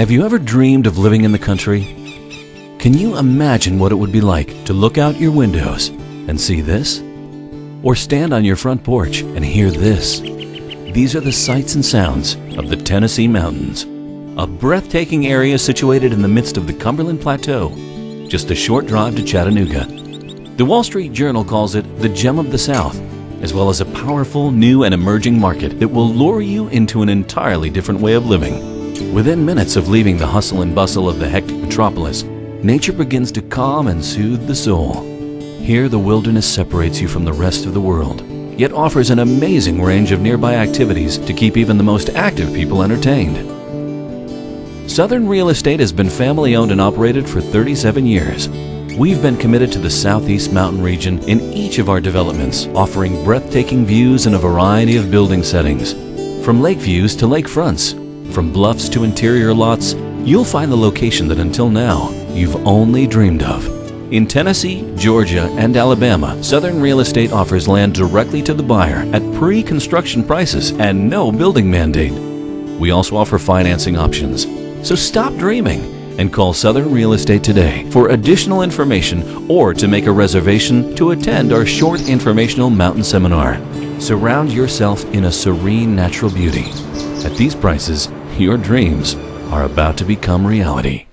Have you ever dreamed of living in the country? Can you imagine what it would be like to look out your windows and see this? Or stand on your front porch and hear this? These are the sights and sounds of the Tennessee Mountains, a breathtaking area situated in the midst of the Cumberland Plateau, just a short drive to Chattanooga. The Wall Street Journal calls it the gem of the South, as well as a powerful, new and emerging market that will lure you into an entirely different way of living. Within minutes of leaving the hustle and bustle of the hectic metropolis, nature begins to calm and soothe the soul. Here, the wilderness separates you from the rest of the world, yet offers an amazing range of nearby activities to keep even the most active people entertained. Southern Real Estate has been family-owned and operated for 37 years. We've been committed to the Southeast Mountain region in each of our developments, offering breathtaking views in a variety of building settings. From lake views to lakefronts, from bluffs to interior lots, you'll find the location that until now you've only dreamed of. In Tennessee, Georgia, and Alabama, Southern Real Estate offers land directly to the buyer at pre-construction prices and no building mandate. We also offer financing options. So stop dreaming and call Southern Real Estate today for additional information or to make a reservation to attend our short informational mountain seminar. Surround yourself in a serene natural beauty. At these prices, your dreams are about to become reality.